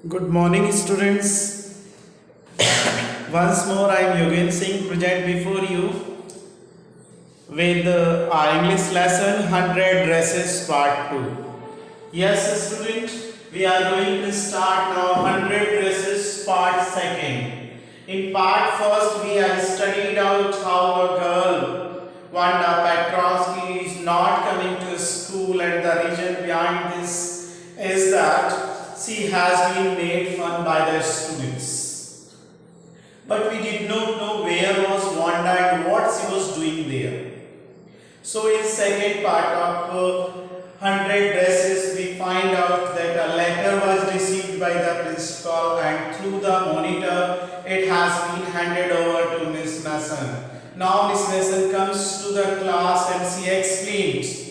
Good morning, students. Once more, I am Yogen Singh present before you with our English lesson 100 Dresses Part 2. Yes, student, we are going to start now 100 Dresses Part 2nd. In Part 1st, we have studied out how a girl, Wanda Petrovsky, is not coming to school, and the reason behind this is that she has been made fun by the students. But we did not know where was Wanda and what she was doing there. So in second part of 100 dresses, we find out that a letter was received by the principal, and through the monitor it has been handed over to Miss Mason. Now Miss Mason comes to the class and she explains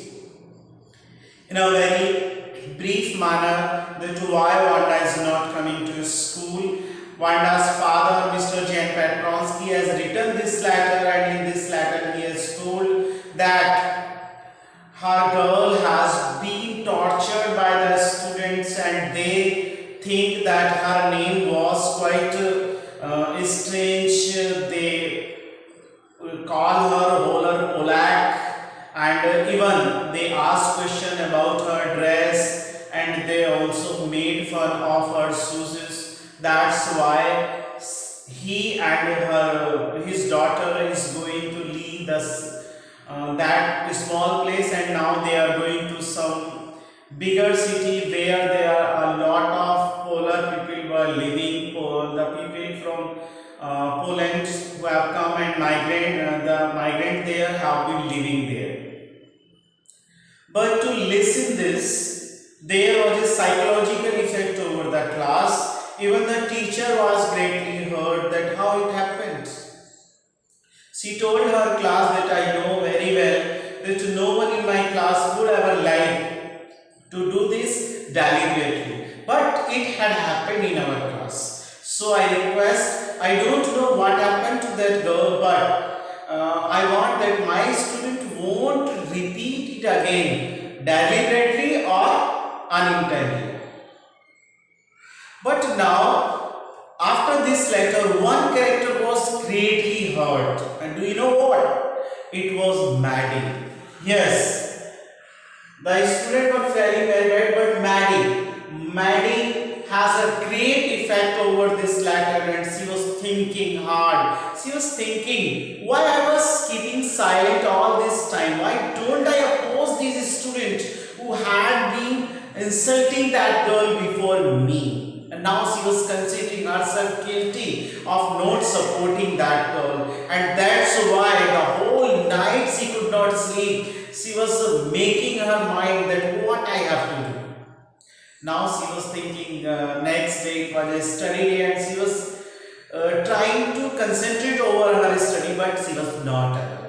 in a very brief manner that why Wanda is not coming to school. Wanda's father, Mr. Jan Petronsky, has written this letter, and in this letter he has told that her girl has been tortured by the students, and they think that her name was quite strange. They call her Roller Polak, and even they ask question about her dress, and they also made fun of her shoes. That's why he and his daughter is going to leave that small place, and now they are going to some bigger city where there are a lot of polar people were living. The people from Poland who have come and the migrant there have been living there. But to listen this, there was a psychological effect over the class. Even the teacher was greatly hurt that how it happened. She told her class that I know very well that no one in my class would ever like to do this deliberately. But it had happened in our class. So I request, I don't know what happened to that girl, but I want that my student won't repeat it again deliberately or unintentionally. But now, after this letter, one character was greatly hurt. And do you know what? It was Maddie. Yes, the student was fairly very bad, but Maddie has a great effect over this letter, and she was thinking hard. She was thinking, why I was keeping silent all this time? Why don't I oppose this student who had been insulting that girl before me? And now she was considering herself guilty of not supporting that girl, and that's why the whole night she could not sleep. She was making her mind that what I have to do. Now she was thinking next day it was a study day, and she was trying to concentrate over her study, but she was not able.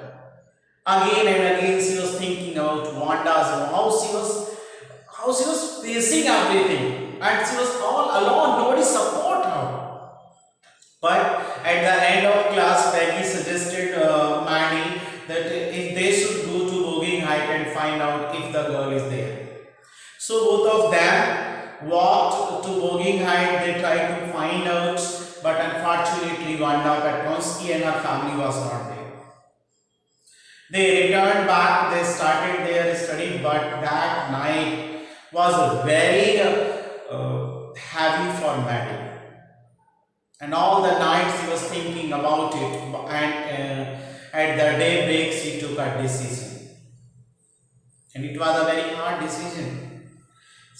Again and again she was thinking about Wanda's and how she was facing everything, and she was all alone, nobody support her. But at the end of class, Peggy suggested Maddie that if they should go to Boging Height and find out if the girl is there. So both of them walked to Boging Height. They tried to find out, but unfortunately Wanda Petronsky and her family was not there. They returned back, they started their study, but that night was very heavy for Maddie. And all the night she was thinking about it, and at the daybreak she took a decision. And it was a very hard decision.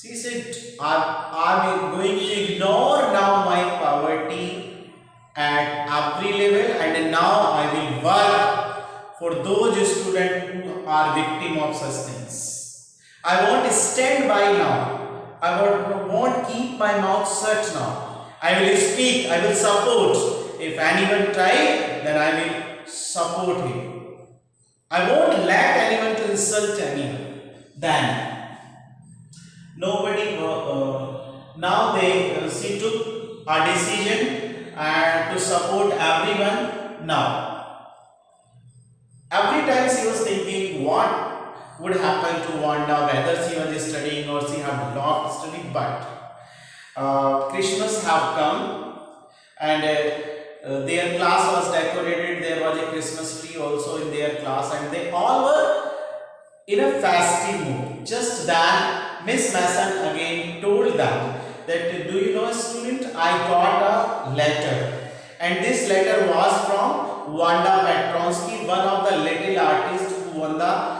She said, are we going to ignore now my poverty at every level, and now I will work for those students who are victim of such things. I won't stand by now. I won't keep my mouth shut now. I will speak, I will support. If anyone try, then I will support him. I won't let anyone to insult anyone. Then nobody. Now she took a decision and to support everyone. Now every time she was thinking what would happen to Wanda, whether she was studying or she had not studied, but Christmas have come, and their class was decorated. There was a Christmas tree also in their class, and they all were in a festive mood. Just then, Miss Mason again told them that, do you know, student, I got a letter, and this letter was from Wanda Petronsky, one of the little artists who won the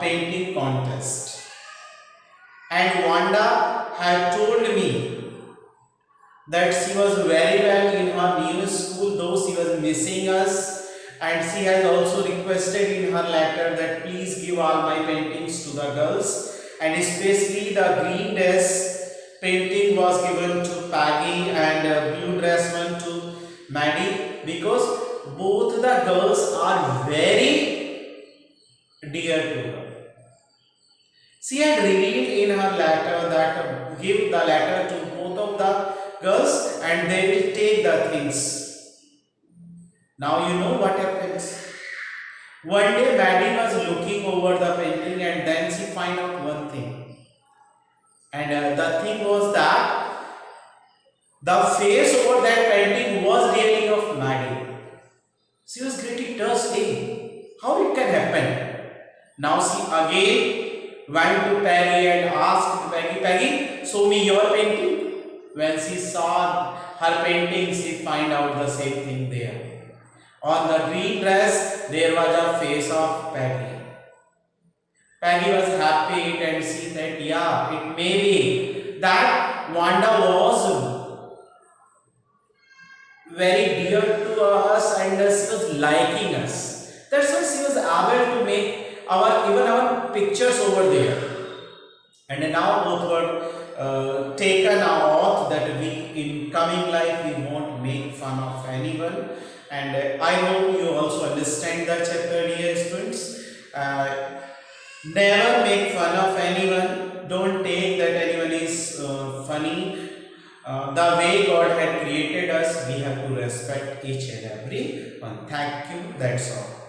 painting contest. And Wanda had told me that she was very well in her new school, though she was missing us, and she has also requested in her letter that please give all my paintings to the girls, and especially the green dress painting was given to Peggy and blue dress one to Maddie, because both the girls are very dear to her. She had revealed in her letter that give the letter to both of the girls and they will take the things. Now you know what happens. One day Maddie was looking over the painting and then she find out one thing. And the thing was that the face over that painting was really of Maddie. She was greatly touched. How it can happen? Now she again went to Peggy and asked Peggy, show me your painting. When she saw her painting, she find out the same thing there. On the green dress, there was a face of Peggy. Peggy was happy and she said, yeah, it may be that Wanda was very dear to us and she was liking us. That's why she was able to make even our pictures over there. And now both were taken our oath that we in coming life we won't make fun of anyone. And I hope you also understand the chapter, dear students. Never make fun of anyone. Don't take that anyone is funny. The way God had created us, we have to respect each and every one. Thank you. That's all.